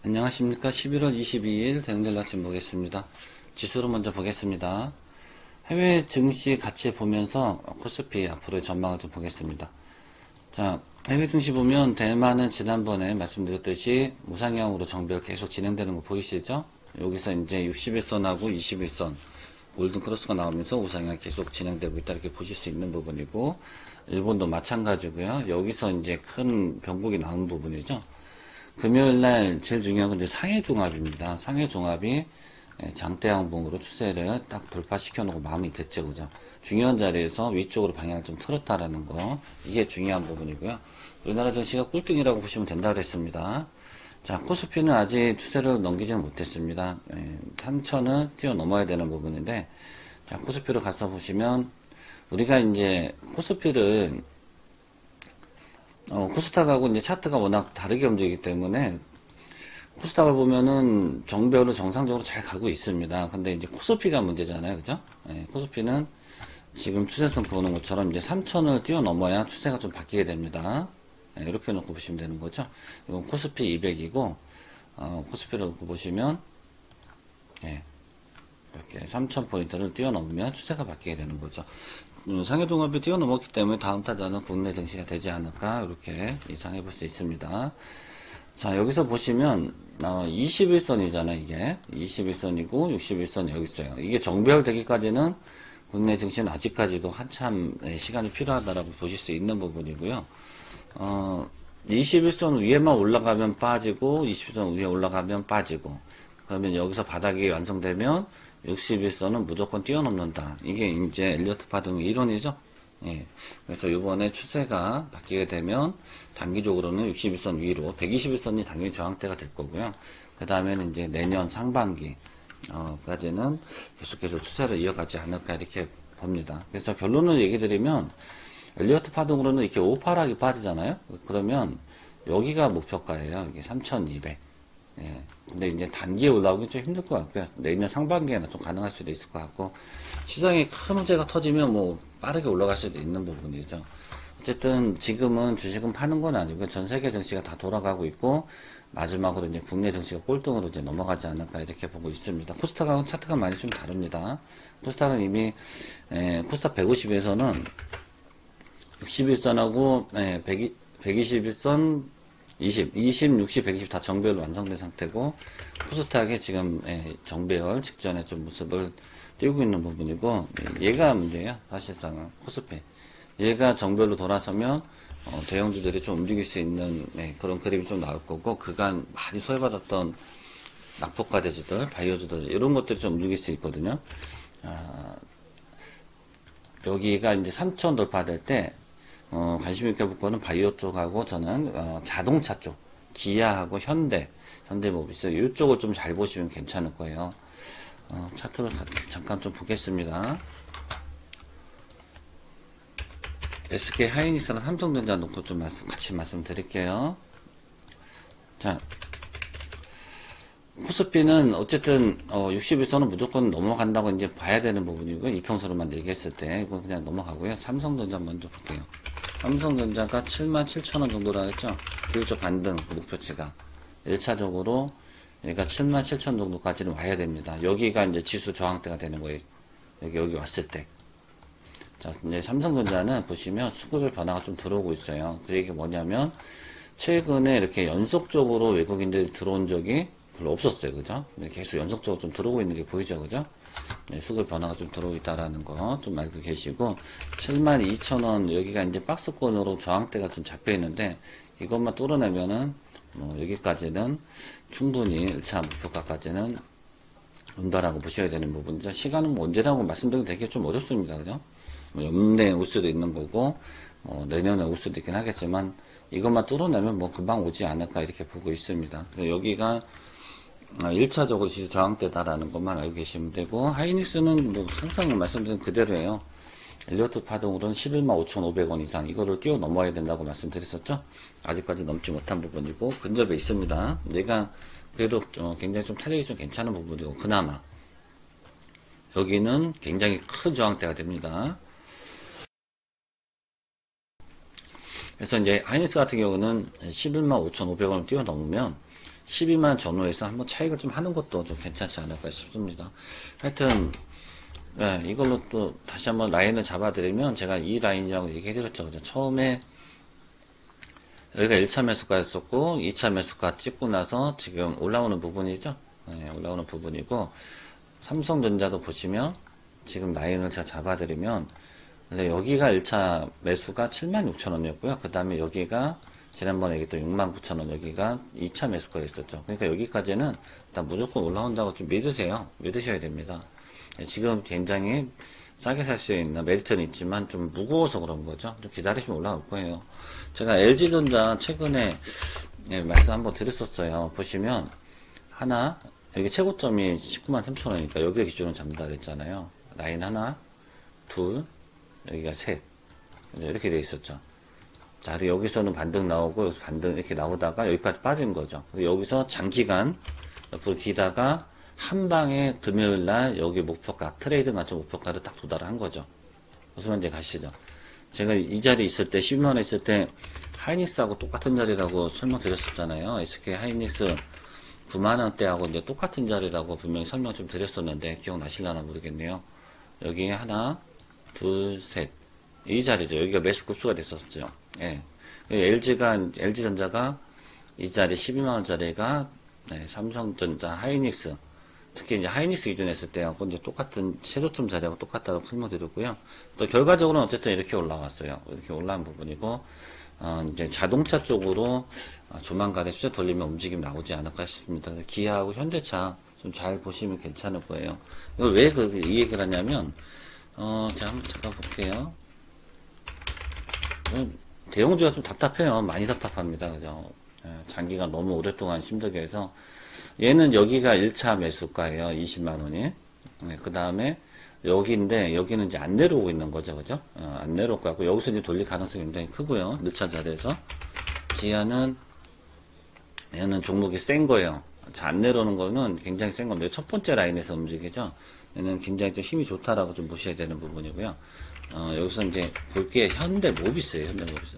안녕하십니까. 11월 22일 대응될 아침 보겠습니다. 지수로 먼저 보겠습니다. 해외 증시 같이 보면서 코스피 앞으로의 전망을 좀 보겠습니다. 자, 해외 증시 보면 대만은 지난번에 말씀드렸듯이 우상향으로 정별 계속 진행되는 거 보이시죠? 여기서 이제 61선하고 21선 골든 크로스가 나오면서 우상향이 계속 진행되고 있다 이렇게 보실 수 있는 부분이고, 일본도 마찬가지고요. 여기서 이제 큰 변곡이 나온 부분이죠. 금요일날 제일 중요한 건 이제 상해종합입니다. 상해종합이 장대양봉으로 추세를 딱 돌파시켜 놓고 마음이 됐죠, 그죠? 중요한 자리에서 위쪽으로 방향을 좀 틀었다라는 거, 이게 중요한 부분이고요. 우리나라 증시가 꿀등이라고 보시면 된다 그랬습니다. 자, 코스피는 아직 추세를 넘기지는 못했습니다. 3천을 뛰어넘어야 되는 부분인데, 자, 코스피로 가서 보시면, 우리가 이제 코스피를 코스닥하고 이제 차트가 워낙 다르게 움직이기 때문에 코스닥을 보면은 정배로 정상적으로 잘 가고 있습니다. 근데 이제 코스피가 문제잖아요, 그죠? 코스피는 지금 추세선 보는 것처럼 이제 3천을 뛰어넘어야 추세가 좀 바뀌게 됩니다. 이렇게 놓고 보시면 되는 거죠. 이건 코스피 200이고 코스피를 놓고 보시면 이렇게 3,000포인트를 뛰어넘으면 추세가 바뀌게 되는 거죠. 상해종합이 뛰어넘었기 때문에 다음 타자는 국내 증시가 되지 않을까 이렇게 예상해 볼 수 있습니다. 자, 여기서 보시면 21선이잖아요. 이게 21선이고 61선 여기 있어요. 이게 정배열되기까지는 국내 증시는 아직까지도 한참 시간이 필요하다라고 보실 수 있는 부분이고요. 21선 위에만 올라가면 빠지고 20선 위에 올라가면 빠지고, 그러면 여기서 바닥이 완성되면 61선은 무조건 뛰어넘는다. 이게 이제 엘리어트 파동의 이론이죠. 그래서 이번에 추세가 바뀌게 되면 단기적으로는 61선 위로 121선이 당연히 저항대가 될 거고요. 그 다음에는 이제 내년 상반기 까지는 계속해서 추세를 이어가지 않을까 이렇게 봅니다. 그래서 결론을 얘기 드리면 엘리어트 파동으로는 이렇게 오파락이 빠지잖아요. 그러면 여기가 목표가예요. 이게 3200. 근데 이제 단기에 올라오기 좀 힘들 것 같고요. 내년 상반기에는 좀 가능할 수도 있을 것 같고, 시장에 큰 문제가 터지면 뭐 빠르게 올라갈 수도 있는 부분이죠. 어쨌든 지금은 주식은 파는 건 아니고 전 세계 증시가 다 돌아가고 있고, 마지막으로 이제 국내 증시가 꼴등으로 이제 넘어가지 않을까 이렇게 보고 있습니다. 코스닥하고 차트가 많이 좀 다릅니다. 코스닥은 이미 코스닥 150에서는 61선하고 121선 20, 60, 120 다 정배열 완성된 상태고, 코스닥에 지금 정배열 직전에 좀 모습을 띄우고 있는 부분이고, 얘가 문제예요. 사실상은 코스피. 얘가 정배열로 돌아서면 대형주들이 좀 움직일 수 있는 그런 그림이 좀 나올 거고, 그간 많이 소외받았던 낙폭과대주들, 바이오주들 이런 것들이 좀 움직일 수 있거든요. 여기가 이제 3천 돌파될 때 관심 있게 볼 거는 바이오 쪽하고 저는 자동차 쪽, 기아하고 현대모비스 이쪽을 좀 잘 보시면 괜찮을 거예요. 차트로 잠깐 좀 보겠습니다. SK 하이닉스랑 삼성전자 놓고 좀 같이 말씀드릴게요. 자, 코스피는 어쨌든 61선은 무조건 넘어간다고 이제 봐야 되는 부분이고요. 이평선으로만 얘기했을 때 이건 그냥 넘어가고요. 삼성전자 먼저 볼게요. 삼성전자가 77,000원 정도라 했죠. 기울적 반등 목표치가 1차적으로 얘가 77,000 정도까지는 와야 됩니다. 여기가 이제 지수 저항대가 되는 거예요. 여기 왔을 때. 자, 이제 삼성전자는 보시면 수급의 변화가 좀 들어오고 있어요. 그 얘기 뭐냐면 최근에 이렇게 연속적으로 외국인들이 들어온 적이 별로 없었어요. 그죠? 계속 연속적으로 좀 들어오고 있는 게 보이죠. 그죠? 수급 변화가 좀 들어오고 있다라는 거 좀 알고 계시고, 72,000원 여기가 이제 박스권으로 저항대가 좀 잡혀 있는데, 이것만 뚫어내면은 여기까지는 충분히 1차 목표가까지는 온다라고 보셔야 되는 부분이죠. 시간은 뭐 언제라고 말씀드리기 되게 좀 어렵습니다. 그죠? 연내에 올 수도 있는 거고, 내년에 올 수도 있긴 하겠지만, 이것만 뚫어내면 뭐 금방 오지 않을까 이렇게 보고 있습니다. 그래서 여기가 1차적으로 지수 저항대다라는 것만 알고 계시면 되고, 하이닉스는 뭐 항상 말씀드린 그대로예요. 엘리어트 파동으로는 115,500원 이상 이거를 뛰어넘어야 된다고 말씀드렸었죠. 아직까지 넘지 못한 부분이고 근접해 있습니다. 얘가 그래도 굉장히 좀 타격이 좀 괜찮은 부분이고, 그나마 여기는 굉장히 큰 저항대가 됩니다. 그래서 이제 하이닉스 같은 경우는 115,500원을 뛰어넘으면 12만 전후에서 한번 차익을 좀 하는 것도 좀 괜찮지 않을까 싶습니다. 하여튼 네, 이걸로 또 다시 한번 라인을 잡아드리면 제가 이 라인이라고 얘기해드렸죠. 처음에 여기가 1차 매수가였었고 2차 매수가 찍고 나서 지금 올라오는 부분이죠. 네, 올라오는 부분이고 삼성전자도 보시면 지금 라인을 제가 잡아드리면 여기가 1차 매수가 76,000원이었고요. 그 다음에 여기가 지난번에 얘기했던 69,000원 여기가 2차 매수가 있었죠. 그러니까 여기까지는 일단 무조건 올라온다고 좀 믿으세요. 믿으셔야 됩니다. 지금 굉장히 싸게 살 수 있는 메리트는 있지만 좀 무거워서 그런 거죠. 좀 기다리시면 올라올 거예요. 제가 LG전자 최근에 말씀 한번 드렸었어요. 보시면 하나 여기 최고점이 193,000원이니까 여기 기준으로 잡는다 그랬잖아요. 라인 하나 둘 여기가 셋 이렇게 돼 있었죠. 자, 여기서는 반등 나오고 여기서 반등 이렇게 나오다가 여기까지 빠진 거죠. 여기서 장기간 옆으로 기다가 한 방에 금요일날 여기 목표가 트레이드 맞춰 목표가를 딱 도달한 거죠. 무슨 말인지 가시죠. 제가 이 자리에 있을 때 12만원 있을 때 하이닉스하고 똑같은 자리라고 설명드렸었잖아요. SK 하이닉스 9만원대하고 이제 똑같은 자리라고 분명히 설명 좀 드렸었는데 기억나실려나 모르겠네요. 여기 하나 둘 셋 이 자리죠. 여기가 매수 급수가 됐었죠. 예. LG전자가 이 자리 12만원짜리가 삼성전자 하이닉스 특히 이제 하이닉스 기준에 했을 때하고 이제 똑같은 최저점 자리하고 똑같다고 설명드렸고요. 또 결과적으로는 어쨌든 이렇게 올라왔어요. 이렇게 올라온 부분이고 이제 자동차 쪽으로 조만간에 수저 돌리면 움직임 나오지 않을까 싶습니다. 기아하고 현대차 좀 잘 보시면 괜찮을 거예요. 이걸 왜 이 얘기를 하냐면 제가 한번 잠깐 볼게요. 대형주가 좀 답답해요. 많이 답답합니다. 그죠? 장기가 너무 오랫동안 힘들게 해서 얘는 여기가 1차 매수가예요. 20만원이. 그 다음에 여기인데 여기는 이제 안 내려오고 있는 거죠. 그죠? 안 내려올 것 같고 여기서 이제 돌릴 가능성이 굉장히 크고요. 늦차 자리에서. 기아는 얘는 종목이 센 거예요. 자, 안 내려오는 거는 굉장히 센 건데 첫 번째 라인에서 움직이죠. 얘는 굉장히 좀 힘이 좋다라고 좀 보셔야 되는 부분이고요. 여기서 이제 볼게 현대모비스예요. 현대모비스.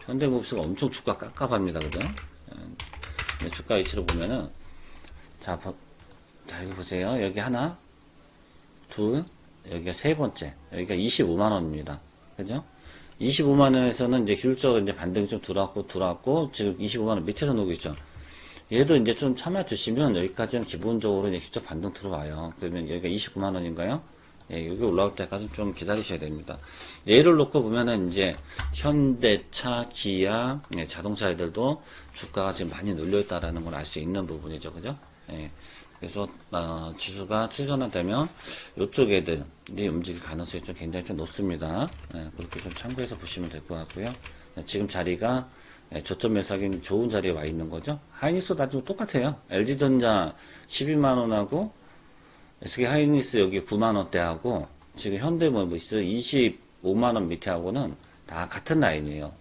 현대모비스가 엄청 주가 깝깝합니다. 그죠? 주가 위치로 보면은 자, 여기 보세요. 여기 하나, 둘, 여기가 세 번째. 여기가 25만원입니다. 그죠? 25만원에서는 이제 기술적으로 이제 반등이 좀 들어왔고, 지금 25만원 밑에서 놓고 있죠. 얘도 이제 좀 참아주시면 여기까지는 기본적으로 이제 직접 반등 들어와요. 그러면 여기가 29만원인가요? 예, 여기 올라올 때까지 좀 기다리셔야 됩니다. 얘를 놓고 보면은 이제 현대차, 기아, 자동차 애들도 주가가 지금 많이 눌려있다라는 걸 알 수 있는 부분이죠. 그죠? 예. 그래서, 지수가 추천화되면 이쪽 애들이 움직일 가능성이 좀 굉장히 좀 높습니다. 예, 그렇게 좀 참고해서 보시면 될 것 같고요. 예, 지금 자리가 저점 매수하기는 좋은 자리에 와 있는 거죠. 하이닉스도 나중에 똑같아요. LG전자 12만원하고 SK 하이닉스 여기 9만원대하고 지금 현대모비스 25만원 밑에하고는 다 같은 라인이에요.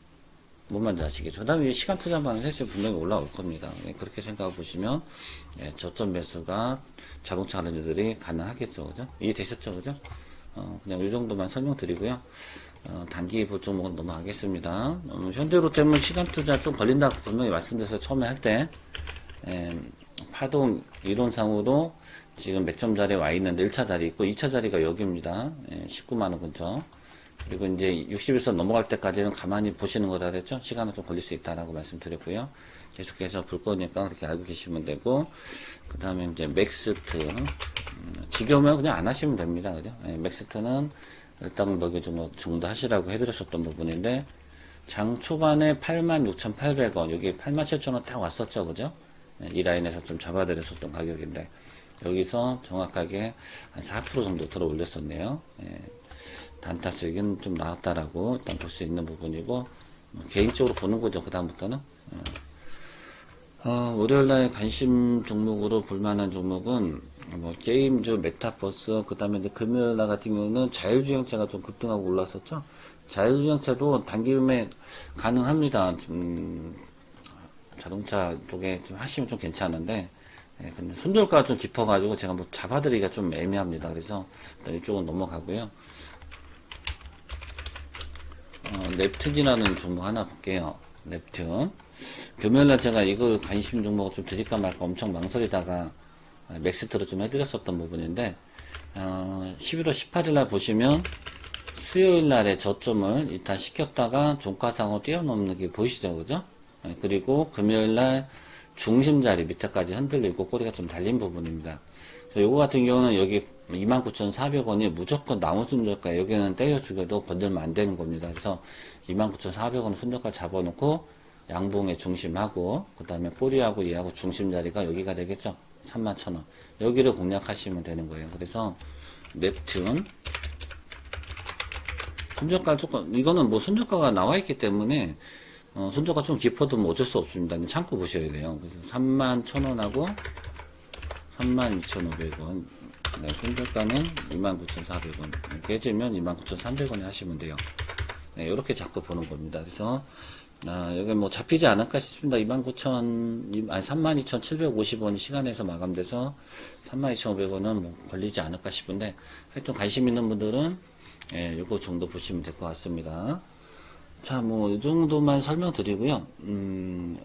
뭔 말인지 아시겠죠? 그 다음에 시간 투자만 해서 분명히 올라올 겁니다. 그렇게 생각해 보시면 저점 매수가 자동차 하는 애들이 가능하겠죠. 그죠? 이해되셨죠? 그죠? 그냥 이 정도만 설명드리고요. 단기 볼 종목은 넘어가겠습니다. 현대로템은 시간 투자 좀 걸린다고 분명히 말씀드렸어요. 처음에 할 때. 파동 이론상으로 지금 맥점 자리에 와 있는데 1차 자리 있고 2차 자리가 여기입니다. 19만원 근처. 그리고 이제 60일선 넘어갈 때까지는 가만히 보시는 거다 그랬죠? 시간은 좀 걸릴 수 있다라고 말씀드렸고요. 계속해서 볼 거니까 그렇게 알고 계시면 되고, 그 다음에 이제 맥스트. 지겨우면 그냥 안 하시면 됩니다. 그죠? 맥스트는 일단 너기 정도 하시라고 해드렸었던 부분인데, 장 초반에 86,800원, 여기 87,000원 딱 왔었죠. 그죠? 이 라인에서 좀 잡아드렸었던 가격인데, 여기서 정확하게 한 4% 정도 들어 올렸었네요. 단타 수익은 좀 나왔다라고 일단 볼 수 있는 부분이고, 개인적으로 보는 거죠. 그 다음부터는. 월요일날 관심 종목으로 볼만한 종목은 게임주, 메타버스, 그 다음에 금요일날 같은 경우는 자율주행차가 좀 급등하고 올랐었죠. 자율주행차도 단기음에 가능합니다. 자동차 쪽에 좀 하시면 좀 괜찮은데, 근데 손절가가 좀 깊어가지고 제가 뭐 잡아드리기가 좀 애매합니다. 그래서 일단 이쪽은 넘어가고요. 넵튠이라는 종목 하나 볼게요. 넵튠. 금요일날 제가 이거 관심 종목을 좀 드릴까 말까 엄청 망설이다가 맥시트로 좀 해드렸었던 부분인데 11월 18일날 보시면 수요일날에 저점을 일단 시켰다가 종가상으로 뛰어넘는 게 보이시죠, 그죠? 그리고 금요일날 중심자리 밑에까지 흔들리고 꼬리가 좀 달린 부분입니다. 그래서 요거 같은 경우는 여기 29,400원이 무조건 나온 손절가, 여기는 때려 죽여도 건들면 안 되는 겁니다. 그래서 29,400원 손절가 잡아놓고 양봉의 중심하고 그 다음에 꼬리하고 얘하고 중심 자리가 여기가 되겠죠. 31,000원. 여기를 공략하시면 되는 거예요. 그래서 넵튠 손절가 조금, 이거는 뭐 손절가가 나와 있기 때문에 손절가 좀 깊어도 뭐 어쩔 수 없습니다. 참고 보셔야 돼요. 그래서 31,000원하고 32,500원. 네, 손절가는 29,400원. 깨지면 29,300원에 하시면 돼요. 네, 이렇게 잡고 보는 겁니다. 그래서 여기 뭐 잡히지 않을까 싶습니다. 32,750원이 시간에서 마감돼서 32,500원은 뭐 걸리지 않을까 싶은데, 하여튼 관심 있는 분들은 예, 요거 정도 보시면 될 것 같습니다. 자, 뭐 이 정도만 설명드리고요. 그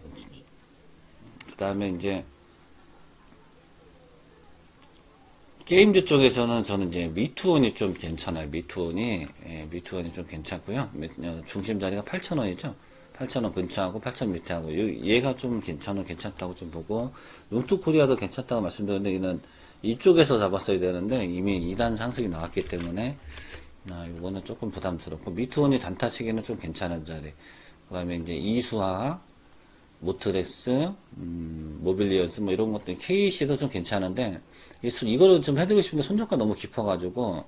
다음에 이제 게임즈 쪽에서는 저는 이제 미투원이 좀 괜찮아요. 미투원이 좀 괜찮고요. 중심 자리가 8,000원이죠. 8,000원 근처하고 8,000원 밑에하고 얘가 좀 괜찮다고 좀 보고, 용투코리아도 괜찮다고 말씀드렸는데 얘는 이쪽에서 잡았어야 되는데 이미 2단 상승이 나왔기 때문에 이거는 조금 부담스럽고, 미투원이 단타치기는 좀 괜찮은 자리. 그 다음에 이제 이수하, 모트렉스, 모빌리언스 뭐 이런 것들, KC도 좀 괜찮은데 이거를 좀 해드리고 싶은데 손절가 너무 깊어가지고,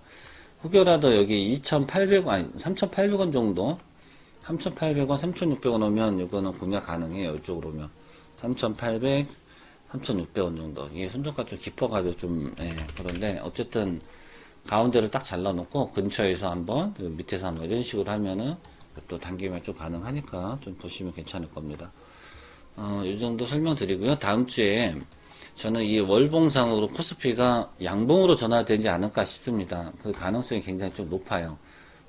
혹여라도 여기 2,800원, 아니 3,800원 정도, 3,800원, 3,600원 오면 이거는 공략 가능해요. 이쪽으로 오면 3,800, 3,600원 정도. 이게 손절가 좀 깊어가지고 좀 그런데 어쨌든 가운데를 딱 잘라놓고 근처에서 한번, 밑에서 한번 이런 식으로 하면은 또 단기면 좀 가능하니까 좀 보시면 괜찮을 겁니다. 이 정도 설명드리고요. 다음 주에 저는 이 월봉상으로 코스피가 양봉으로 전환되지 않을까 싶습니다. 그 가능성이 굉장히 좀 높아요.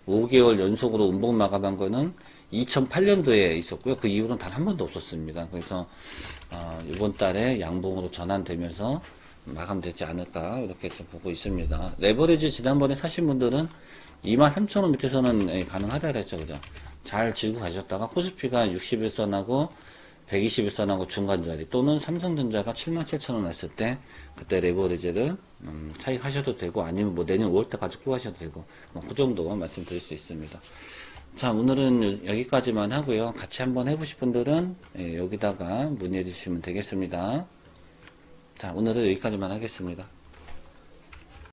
5개월 연속으로 음봉 마감한 거는 2008년도에 있었고요. 그 이후로는 단 한 번도 없었습니다. 그래서 이번 달에 양봉으로 전환되면서 마감되지 않을까 이렇게 좀 보고 있습니다. 레버리지 지난번에 사신 분들은 23,000원 밑에서는 가능하다 그랬죠, 그죠? 잘 쥐고 가셨다가 코스피가 61선하고 121선하고 중간 자리, 또는 삼성전자가 77,000원 했을 때 그때 레버리지를 차익하셔도 되고, 아니면 뭐 내년 5월때까지 꾸 하셔도 되고, 뭐 그 정도 말씀드릴 수 있습니다. 자, 오늘은 여기까지만 하고요. 같이 한번 해보실 분들은 여기다가 문의해 주시면 되겠습니다. 자, 오늘은 여기까지만 하겠습니다.